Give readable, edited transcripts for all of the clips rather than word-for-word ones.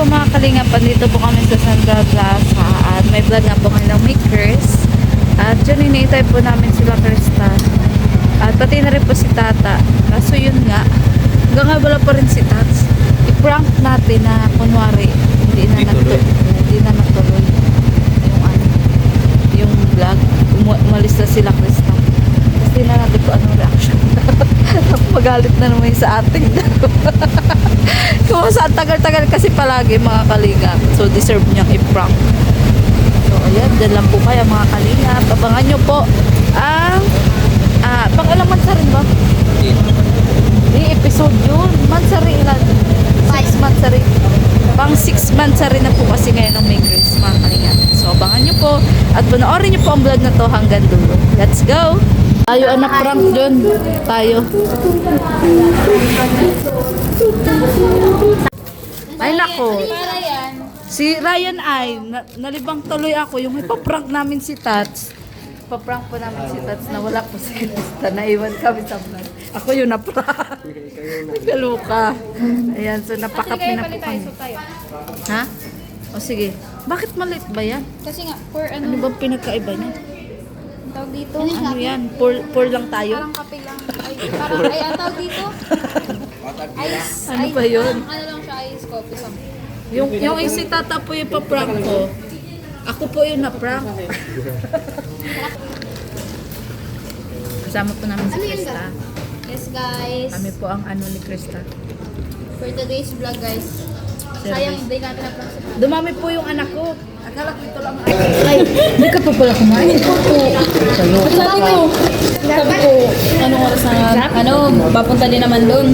po mga kalingap, andito po kami sa Central Plaza at may vlog nga po ngayon may Chris at yun iniitay po namin sila Krista at pati na rin po si Tata, kaso yun nga hanggang nga wala pa rin si Tats. I-prank natin na kunwari hindi na natuloy yung vlog, umalis na sila Krista kasi na natin po anong reaction. Magalit na naman sa ating kung saan tagal-tagal kasi palagi mga kalingap, so deserve niyang i-prank. So ayan, dyan lang po kayo mga kalingap, abangan nyo po ang pang ilang mansari ba? Di episode yun, mansari ilan? 6 mansari, pang 6 mansari na po kasi ngayon ng Makers mga kalingap. So abangan nyo po at panoorin nyo po ang vlog na to hanggang dulo. Let's go! Tayo anak prank dyan. Tayo. Ay nako. Si Ryan ay nalibang tuloy ako yung ipaprank namin si Tats. Ipaprank po namin si Tats na wala po si Krista. Naiwan kami sa vlog. Ako yung naprank. Nagkaluka. Ayan, so napakapi na po kami. Ha? O sige. Bakit maliit ba yan? Kasi nga, for ano, Ano bang pinagkaiba niya? tawag dito? Ano yan? Pour lang tayo? Parang kape lang. Parang, ang tawag dito? Ice. Ano ba yun? Ano lang siya, ice coffee something. Yung si Tata po yung pa-prank ko. Ako po yung na-prank. Kasama po namin si Krista. Yes guys, Kami po ang ano ni Krista. for today's vlog guys, sayang hindi natin na-prank si Tata. Dumami po yung anak ko. Akala ko ito lang. Ay, hindi ka pa pala kumain. Sabi ko, anong oras na, papunta din naman doon.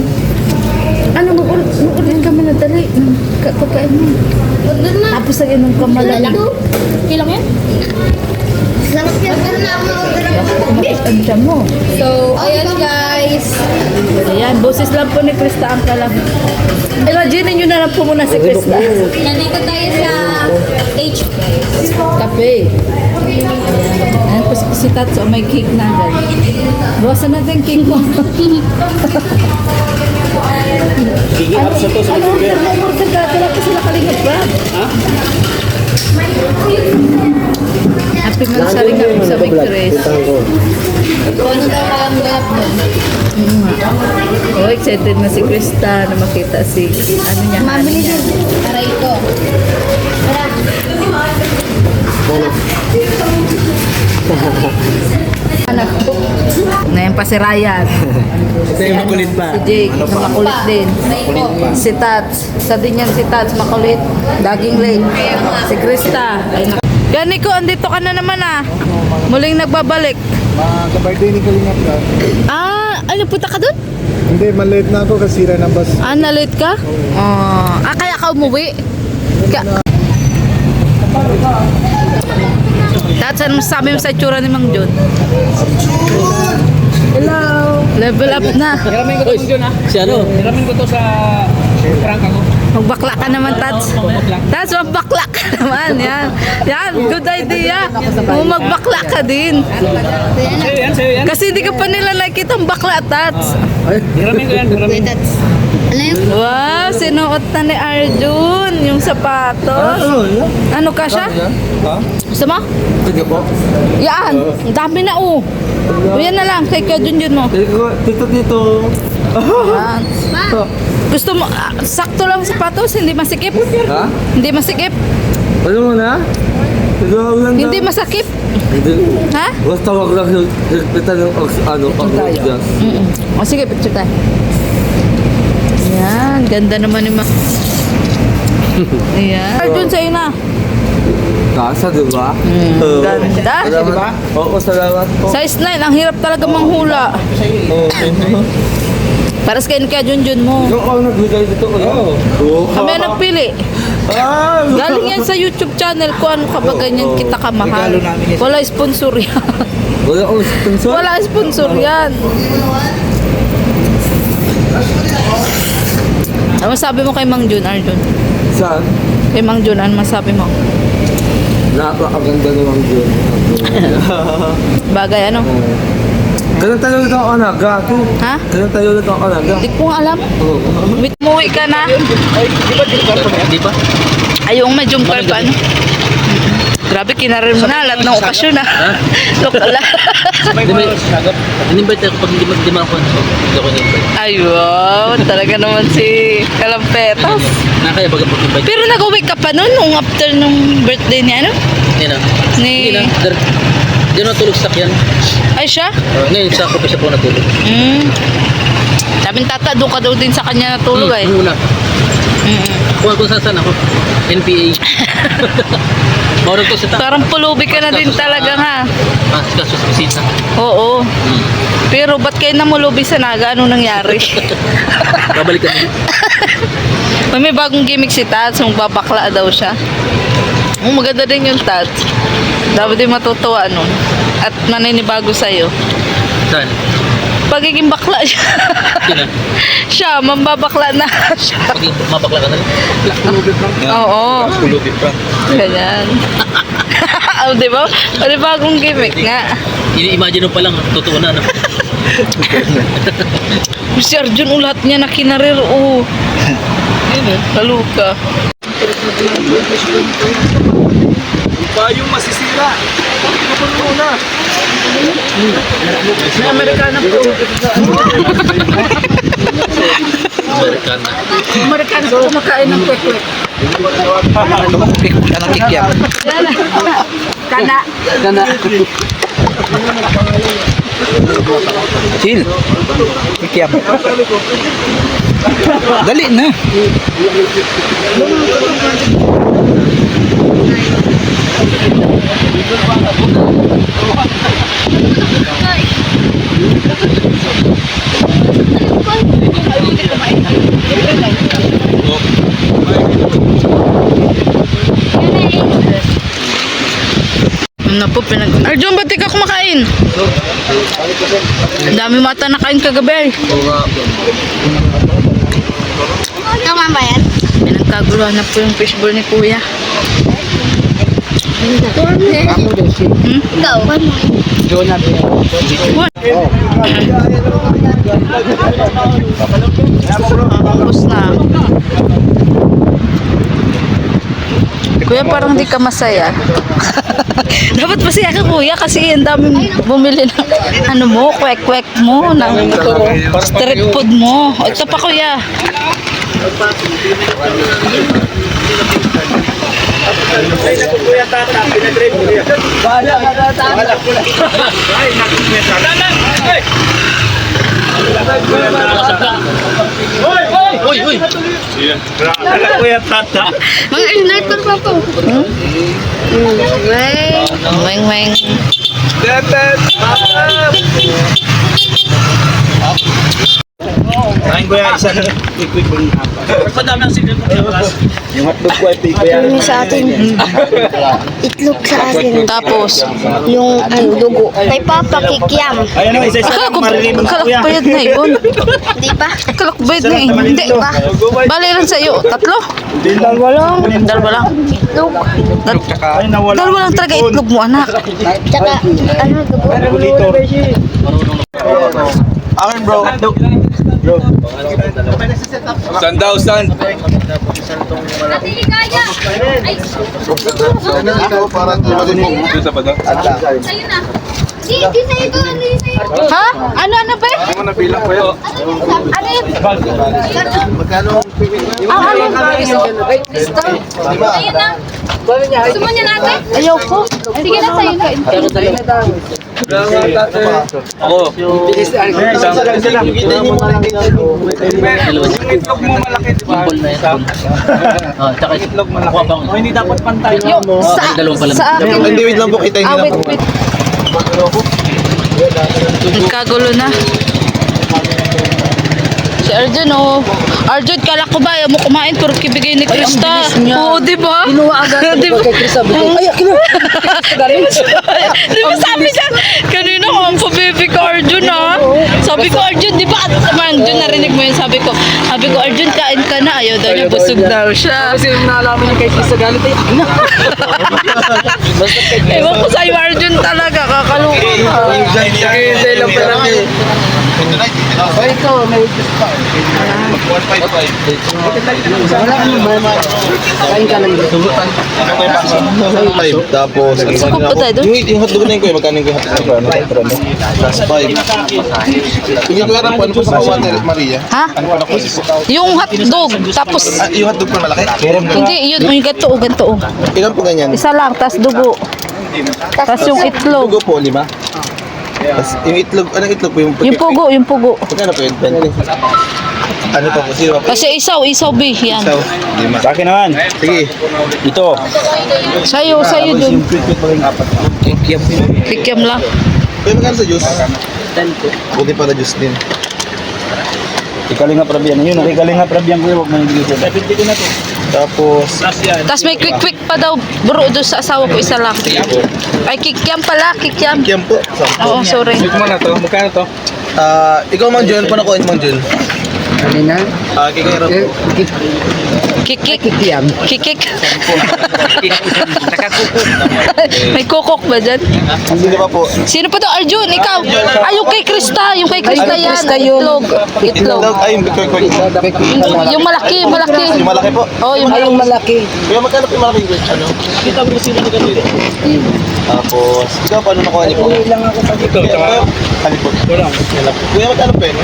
Ano, mag-ulit ka muna dali. Pagkain mo. Tapos ang inong kamalala. Ilang yan? Sarap yan. Pero na ako mag-order. Ang tiyan mo. So, ayan guys. Ayan, boses lang po ni Krista ang kalam. Imagine nyo na lang po muna si Krista. Nandito tayo sa H guys. Kape. Ayan po si Tatso, may cake na agad. Buwasan natin cake mo. Sige, absa to sa burger. Ano ka sila kalingap ba? Ha? Happy mansari kami sa Victories. Ano daw ang ganap doon? Oh, excited na si Krista na makita si ano niya. Mabili din. Aray ko. Tara. Anak ko. Ngayon pa si Ryan. Ito yung makulit pa. Si Jake, na makulit din. Si Tats. Isa din yan si Tats, makulit. Daging late. Si Krista. Gani ko, andito ka na naman ah. Muling nagbabalik. Mag-birthday ni Kalingap ka. Ano, punta ka dun? Hindi, malate na ako kasi sira ng bus. Na-late ka? Kaya ka umuwi? Tats, ano masasabi mo sa itsura ni Mang John? Hello! Level up na. Hiramin ko to yun ha. Si ano? Hiramin ko to sa prank ako. Magbakla ka naman, Tats. Tats, magbakla ka naman. Yan, good idea. Magbakla ka din. Sa'yo yan, sa'yo yan. Kasi di ka pa nila nakikita ang bakla, Tats. Hiramin ko yan, hiramin. Wow, sinuot na ni Arjun yung sapatos. Ano ka siya? Ha? Gusto mo? Sige po. Yan, ang dami na O yan na lang, kay Junjun mo. Dito. Yan. Gusto mo, sakto lang sapatos, hindi masikip. Ha? Hindi masikip. Ano mo na? Hindi masakip. Ha? Basta wag lang hilpitan ng oxygen. O sige, picture tayo. Yan, ganda naman ni Ayan. Arjun, sa'yo na. Kasa, di ba? Ganda. Salamat. Oo, salamat po. Size 9, ang hirap talaga manghula. Para sa kay Junjun mo. Yung ako nagbigay dito. Oo. Kami ang nagpili. Galing yan sa YouTube channel ko, ano ka ba ganyan kita kamahal. Wala sponsor yan. Wala akong sponsor. Wala sponsor yan. Ano masabi mo kay Mang Jun, Arjun? Saan? Kay Mang Jun, ano masabi mo? Napakaganda naman yun. Bagay ano? Ganun tayo ulit ang alaga. Ha? Ganun tayo ulit ang alaga. Hindi ko alam. Wait, umuwi ka na. Di ba? Ayong medyo pa ano. Grabe, kinarin mo na lahat ng okasyon na. Lokala. In-invite ako pag hindi mo ako. Hindi ako in-invite. Ay, wow. Talaga naman si Kalampetas. Nakaya baga pag-invite. Pero nag-uwi ka pa nun nung after nung birthday ni ano? Yan na. Ni... Hindi na. Diyan natulog sa sakyan. Ay, siya? Ngayon sa ako pa siya po natulog. Sabi tata, doon ka daw din sa kanya natulog eh. Muna. Kung saan ako. NPA. Maurang to sa ta. Parang pulubi ka na din talaga ha. Kaso sa bisita. Oo. Pero ba't kayo namulubi sa Naga? Anong nangyari? Babalik ka na. May bagong gimmick si Tats, magbabakla daw siya. Maganda din yung Tats. Dapat din matutuwa nun. At maninibago sa'yo. Saan? Pagiging bakla siya. Sino? Siya, mambabakla na siya. Pag mapakla ka na rin. Oo. Ganyan. Oh, di ba? Pwede bagong gimmick nga. Ini-imagine mo pa lang, totoo na. No? Si Arjun, lahat niya na kinarir. Oo. Kaluka. Bayong masisira. Kapag muna. May Amerikana po. Amerikana. Amerikana po kumakain ng kwek-kwek. Anong kikyap? Kana. Chill. Kikiam. Dali na. Ano po, Arjun, ba't di ka kumakain? Ang dami mata nakain kagabi. Tama ba yan? Pinagkaguluhan na po yung fishbowl ni Kuya. Ikaw. What? Tapos na. Kuya, parang di ka masaya. Dapat masaya ka, Kuya, kasi ang daming bumili ng ano mo, kwek-kwek mo, ng street food mo. O, ito pa, Kuya. Uy! Mga sniper pa po. Weng, weng. Kain ko yan isa na quick yung apat. Padami ang secret mo sa class. Yung hotdog ko ay ko yan. Yung sa atin. Itlog sa atin. Tapos, Yung dugo. Kay Papa Kikiam. Ayan o, isa-isa lang maririnig ko yan. kalakbayad na yun. Di ba? Kalakbayad na eh. Hindi ba? Bali lang sa'yo. Tatlo? Dalawa lang. Dalawa lang. Itlog. Ay, nawala. Dalawa lang talaga itlog mo, anak. Tsaka, dugo. Akin bro. Sandaw, san? Ate Ligaya! Ay, Dito sa bata. sa'yo na. Di sa'yo to. Di sa'yo. Ha? Ano ba? Ano na bilang ko yun? Ano yun? Sa'yo na. Gusto mo niya natin? Ayaw po. Sige na sa'yo na. Ako. Itlog mo malaki, di ba? Ball na yan. Tsaka itlog malaki. Hindi dapat pantay. Dalawang pala. Sa akin. Hindi, wait lang po. Kita Ah, wait. Nagkagulo na. Si Arjun, oh. Arjun, kala ko ba, ayaw mo kumain, pero kibigay ni Krista. Oo, di ba? Kinuha agad. Di ba? Kay Krista, ay, kinuha. Di ba sabi niya, kanina ko, ang pabibi ka, Arjun, ha? Sabi Sabi ko, Arjun, di ba? Arjun, narinig mo yun. Sabi ko, Arjun, kain ka na. Ayaw daw niya, busog daw siya. Kasi nung naalaman ng kay Chris sa galit ay na. Ewan ko sa'yo, Arjun, talaga. Kakaloka ka. Hintay lang pala kami. Tapos, Sakop pa tayo doon? yung hotdog na yun kuya, magkano yung hotdog na yun? Plus 5. Yung kuya po, ano po sa Water Maria? Ha? Yung hotdog, tapos, Yung hotdog po malaki? hindi, yun, yung ganto. Ilan po ganyan? Isa lang, tas dugo. Tas yung itlog. Dugo po, 5. Tapos yung itlog, anong itlog po yung Yung pugo. Magkano po yun? 20? Ano pa po? Sino pa po? Kasi isaw, B, yan. Isaw, 5. Sa akin naman. Sige. Ito. Sa'yo dun. Kikiam. Kikiam lang. Kuya, magkano sa juice? 10 po. Buti pala juice din. Ikalinga Prabian. Yun, ikalinga Prabian ko. Huwag mo yung dito. 70 ko na to. Tapos, Tas may quick pa daw, bro, doon sa asawa ko, isa lang. Ay, kikiam pala, kikiam. kikiam po. Oo, sorry. Ito mo na to. Magkano to? Ikaw, Mang Jun, paano ko Mang Jun? Kanina? Kikay Rap po. Kikik. Kikiam. Kikik. May kukok ba dyan? Sino pa po? Sino pa to? Arjun, ikaw. Ay, yung kay Krista. Yung kay Krista yan. Itlog. Itlog. Ay, yung quick. Yung malaki. Yung malaki po. Oh, yung Ay, yung malaki. Kuya, magkano po yung malaki yung ano? Kita mo sila ni ganito. Tapos, ikaw, paano nakuha niyo po? lang ako sa Ito. Tsaka. Ano po? Kuya, magkano po yun?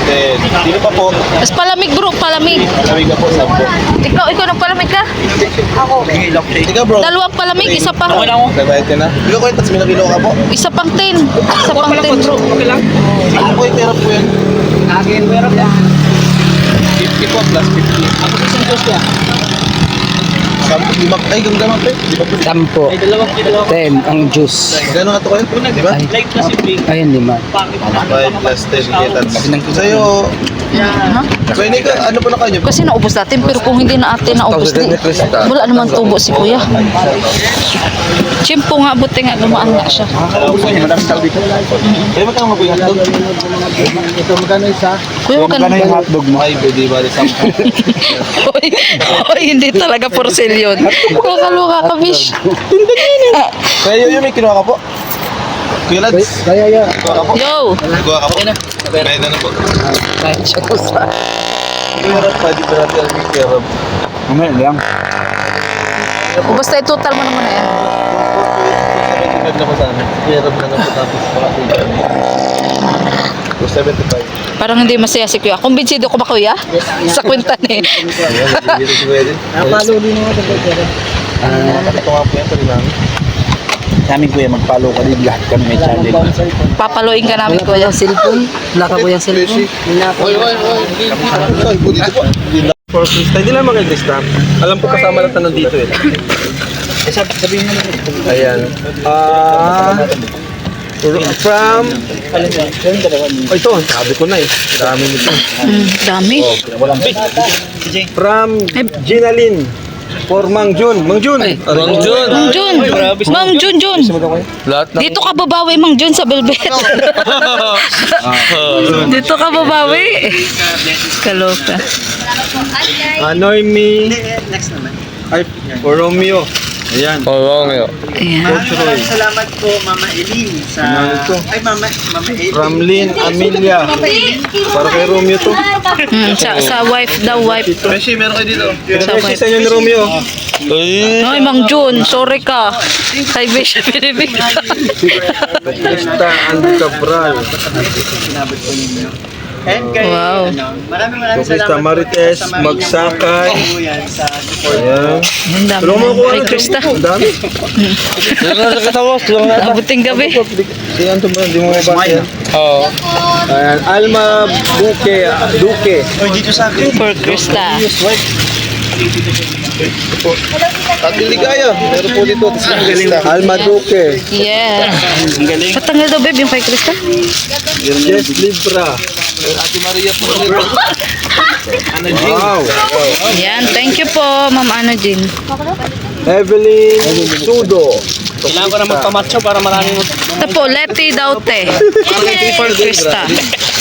Then, sino pa po? Mas palamig, bro. Palamig. Sabi ka po, 10. Ikaw nagpalamig ka? Ikaw, bro. Dalawang palamig, isa pa. Nabayad ka na? Ikaw, kuya, tapos minakilo ka po? Isa pang 10. Isa pang 10, bro. Ano po yung pera po yan? akin. Meron ka. 50 po plus 50. Ako sa Santos ka. Ay, ganda po. Di ba po? 10. Ay, dalawa. 10 ang juice. Gano'n nga to kayo? Di ba? Like na si Bing. Ayun, 5. 5 plus 10 kitats. Sa'yo, kuya, Nico, ano po na kayo? Kasi naubos natin, pero kung hindi na atin naubos din, wala naman tubo si kuya. Chimpo nga, buti nga, lumaan nga siya. Kaya magkano mo po yung hotdog? Ito, magkano isa? Kuya, huwag ka Magkano yung na. hotdog mo? Ay, pwede ba? 10. Oy, hindi talaga porcel yun. Kakaloka ka, bish. Kaya yung may kinuha ka po? Kuya Lads, Kaya. kinuha ka po? Yo! Kinuha ka po? Bayad na po. Kuya Rap, pwede ba natin ang Kuya Rap? Mamaya lang. O basta i-total mo naman na yan. na po sana. Kuya Rap na po tapos baka 275. Parang hindi masaya si kuya. Kumbinsido ko ba kuya? Sa kwenta ni. Dito si Kuya din. Napalo din mo ito. Ito nga po yan, tuloy namin. Sa amin kuya, mag-follow ka din. Lahat kami may channel. Papaluin ka namin kuya. Cellphone. Wala ka po yung cellphone. Saan po dito po? For Krista, hindi lang mga Krista. Alam ko kasama lang tanong dito eh. Sabihin mo lang. Ayan. From... ito, sabi ko na eh. Dami nito. Dami. Walang From Ginalyn. For Mang Jun. Mang Jun! Mang Jun! Mang Jun! Mang Jun Jun! Lahat ng... Dito ka babawi, Mang Jun, sa Belbet. Dito ka babawi. Kaloka. Noemi. Ay, for Romeo. Ayan. Oo, nga. Ayan. Salamat po, Mama Eileen. Ano to? Ay, Mama Eileen. Ramlin Amelia. Para kay Romeo to. Sa wife daw, wife. Beshi, meron kayo dito. Pinag-message sa inyo ni Romeo. Ay, Mang Jun, sorry ka. Kay Bish, pinibig. Krista Andy Cabral. And kay, Wow. maraming Krista salamat Marites, po sa mga Magsakay. po yan sa support. Ayan. Ang dami Pero na. makuha Kay ng Krista. Ang dami. Abuting gabi. Siyan to ba? Hindi mo mabasa yan. Oo. Ayan. Alma Duque. Or dito sa akin. For Krista. At Ligaya, meron po dito. Alma Duque. Yeah. Patanggal daw, babe, yung kay Krista. Jess Libra. Ate Maria po. Wow. Yan, thank you po, Ma'am Ano Jean. Evelyn Sudo. Kailangan ko na magpamacho para marami mo. Ito po, Leti Daute. For Krista.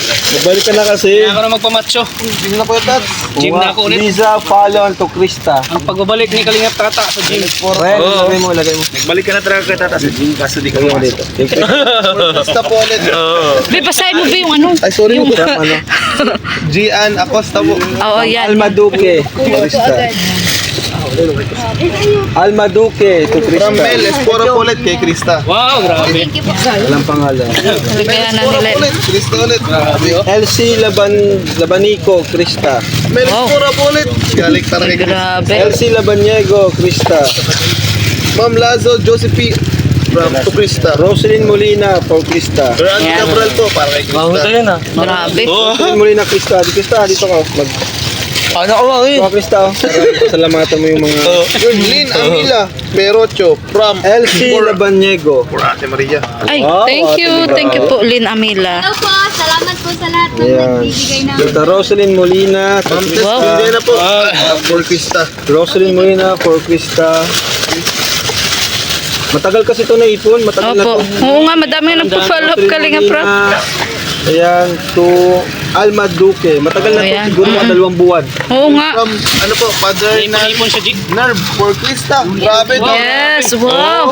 Magbalik ka na kasi. Kailangan ko na magpamacho. Hindi na po yung tats. Gym na ako ulit. Liza Fallon to Krista. Ang pagbabalik ni Kalingap Tata sa gym. Ren, lagay mo. Balik ka na talaga kay Tata sa gym kaso di ka Lagay mo pumasok. dito. Basta po ulit. May basahin mo ba yung ano? Ay, sorry po. Ano? Gian Acosta po. Oo, yan. Alma Duque to Krista. Alma Duque to From Mel Krista. Espora po ulit kay Krista. Wow, grabe. Walang pangalan. Lagayan na Espora nila. po ulit. Krista ulit. Grabe oh. LC Labanico, Krista. Mel Espora po ulit. Galing talaga kay Krista. Grabe. LC Labaniego, Krista. Ma'am Lazo Josephine from to Krista. Roselyn Molina for Krista. Randy Yan. Cabral po para kay Krista. Grabe. Roselyn Molina, Krista. Krista, dito ka. Ano ko Mga Krista, oh. Salamatan mo yung mga... Lynn Amila Perocho from LC Labaniego. for Ate Maria. Ay, Wow, thank you. Ate Thank you po, Lynn Amila. Hello po, salamat po sa lahat ng Ayan. nagbibigay ng Tita Roselyn Molina to Ma'am Tess Krista. Pindena po for Krista. Roselyn Molina for Krista. Matagal kasi ito na ipon. Matagal na Opo. to. Oo nga, madami yung nagpa-follow up Kalinga Pro. Ayan, to Alma Duque. Matagal na to, Ayan. siguro mga 2 buwan. Oo nga. From ano po, Father May ipon siya, G. Nerve for Krista. Grabe to. Yes, wow.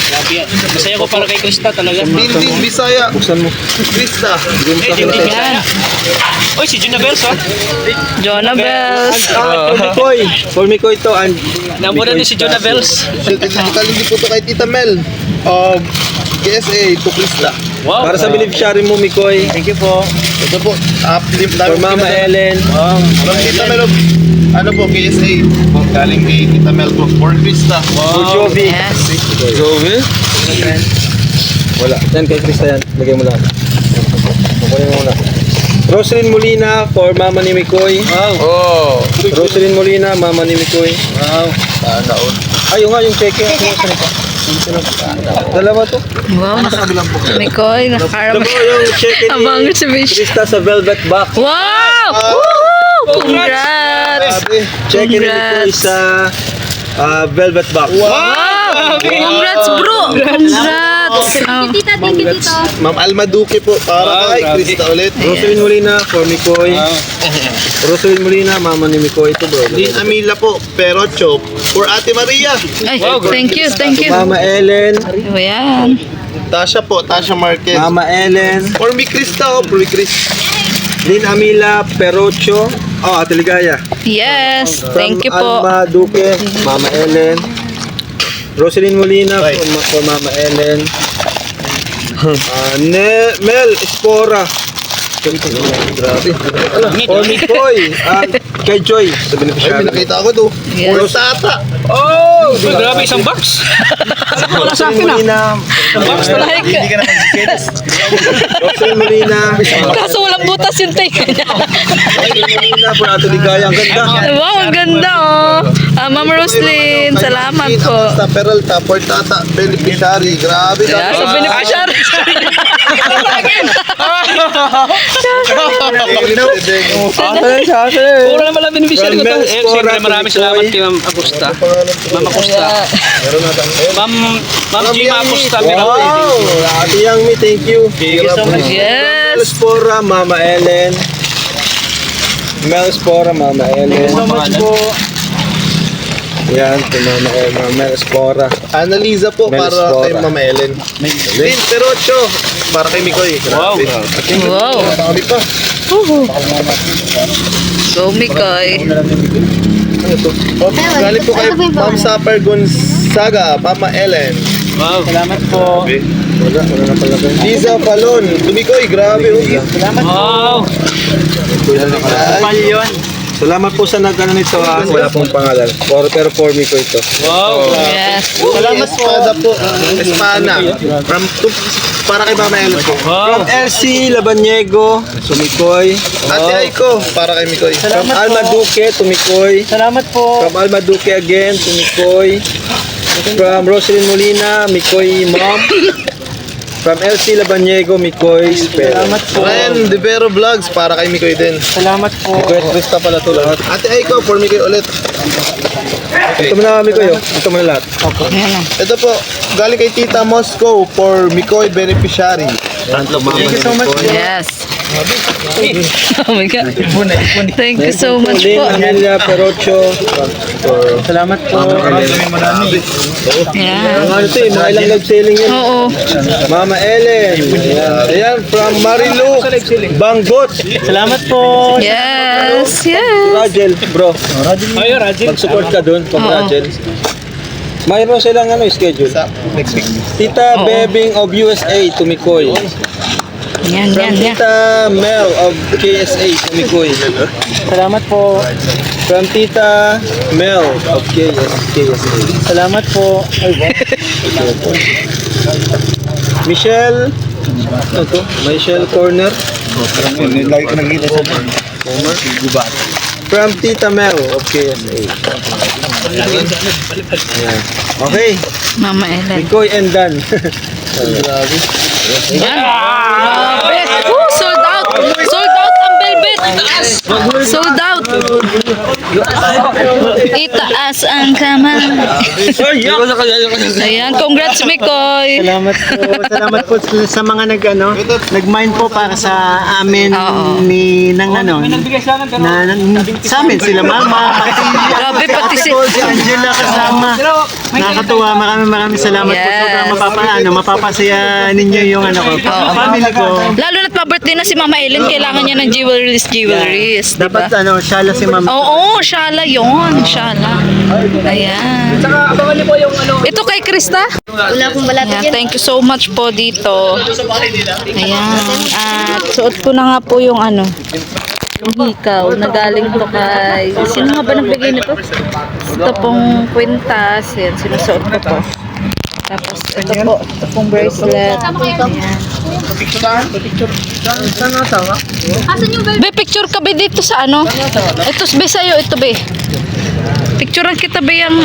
Grabe yan. Masaya ko para kay Krista talaga. Dindin Bisaya Buksan mo. Krista. Eh, di Yan. Oy, si Juna Bells, ha? Jonah Bells. For Mikoy to. And Nabunan din si Juna Bells. Hindi po to kay Tita Mel. KSA to Krista. Wow. Para sa beneficiary mo, Mikoy. Thank you po. Ito po. For Mama Ellen. From Tita Mel. Ano po, KSA. Galing kay Tita Mel po. For Krista. For Jovi. Yes. Jovi? Wala. Yan, kay Krista yan. Lagay mo lang. Kukunin mo muna. Roselyn Molina for Mama ni Mikoy. Oh. Roselyn Molina, Mama ni Mikoy. Wow. Sana all. Ayun nga, yung cheque. Dalawa to. Wow. Mikoy, Dalawa nakarami. yung cheque Abang ni si Mish. Krista sa velvet box. Wow! Woohoo! Congrats! Grabe. Cheque ni Mikoy sa velvet box. Wow! Congrats, bro! Congrats! Oh. Tita, thank you, Tito. Ma'am Alma Duque po. Para kay Krista ulit. Roselyn Molina for Mikoy. Roselyn Molina, Mama ni Mikoy. Ito bro. Lynn Amila po. Perocho. For Ate Maria. Ay, thank you, thank you. Mama Ellen. Ayan. Tasha po. Tasha Marquez. Mama Ellen. For me Krista. For me Krista. Lynn Amila Perocho. Oh, Ate Ligaya. Yes, thank you po. Alma Duque, Mama Ellen. Roselyn Molina for Mama Ellen. Mel Espora. Grabe. For Mikoy. Kay Joy. Sa Ay, may beneficiary. nakita ako to. Yes. For Tata. Oh! Uy, grabe, isang box. Roselyn Molina. Like, Hindi ka na mag-skills. Roselyn Molina. kaso walang butas yung take niya. Roselyn Molina for Ate Ligaya. Ang ganda. Wow, ang ganda oh. Ma'am Roslyn, salamat po. Sa Peralta. For Tata. Beneficiary. Grabe. Yeah, sa beneficiary. Puro naman lang beneficiary ko to. Mel Eh, Espora, siyempre maraming Mikoy. salamat kay Ma'am Agusta. Ma'am Agusta. Ma'am Gima Agusta. Wow! Ate Yangmi, thank you. Thank you so much. Mel Yes. Espora, Mama Ellen. Mel Espora, Mama Ellen. So much po. Yan, kay Mama Ellen. Mel Espora. Annalisa po. Mel Para Espora. kay Mama Ellen. Lynn Perocho. Para kay Mikoy. Wow. Grabe. Wow. Kami pa. Go, Mikoy. Galing po kay Ma'am Sapper Gonzaga. Mama Ellen. Wow. Salamat po. Wala na pala kayo. Liza Palon. Dumikoy. Grabe. Salamat po. Wow. Palyon. Salamat po sa nag-ano nito ha. Wala pong pangalan. Pero for me ko ito. Wow. Yes. Salamat po. Espada po. Espana. Para kay Mama Ellen po. Wow. From LC Labaniego, Tumikoy. Ate Aiko. Para kay Mikoy. From Alma Duque, Tumikoy. Salamat po. From Alma Duque again, Tumikoy. From Roselyn Molina, Mikoy Mom. From LC Labanyego, Mikoy, Spero. Salamat po. Ryan Divero Vlogs, para kay Mikoy din. Salamat po. Mikoy at Krista pala to lahat. Ate Aiko, for Mikoy ulit. Ito mo na Mikoy, oh. Ito mo na lahat. Ayan na. Ito po, galing kay Tita Moscow for Mikoy beneficiary. Thank you so much. Yes. Oh my God. Thank you so much Lynn po. Amelia Perocho. Salamat po. Yan. Ano ito mga ilang live selling yun. Oo. Mama Ellen. Ayan, from Marilu. Banggot. Salamat po. Yes. Yes. Rajel, bro. Ayo, Rajin. Mag-support ka dun, from Oo. Rajel. Mayroon silang schedule. Next week. Tita Bebing of USA to Mikoy. Yan, From yan, yan. Tita Mel of KSA to Mikoy. Salamat po. From Tita Mel of KSA. Salamat po. Ay, Michelle. Ano to? Michelle Corner. Lagi ko nakikita sa From Tita Mel of KSA. Ayan. Okay. Mama Ellen. Mikoy and Dan. Yan. Grabe. Sold out. Sold out ang velvet. Sold out. Itaas ang kamay. Ayan. Congrats, Mikoy. Salamat po. Salamat po sa mga nag-mind po para sa amin Oo. ni ng sa amin sila mama. Grabe, pati si... Si Angela kasama. Nakakatuwa. Maraming salamat po. Yes. Sobrang mapapasaya ninyo yung family ko. Lalo na't pa-birthday na si Mama Ellen, kailangan niya ng jewelries, Dapat diba? shala si mama. Oo, Shala yun. Shala. Ayan. Ito kay Krista. Wala akong balata Ayan, dyan. thank you so much po dito. Ayan. At suot ko na nga po yung yung hikaw na galing to kay... Sino nga ba nagbigay nito? Ito pong kwintas. Yan, sinusuot ko po. Tapos ito po, ito pong bracelet. Ayan. Asan yung velvet? Be, picture ka be dito sa Ito be sa'yo, ito be. Picturean kita be yung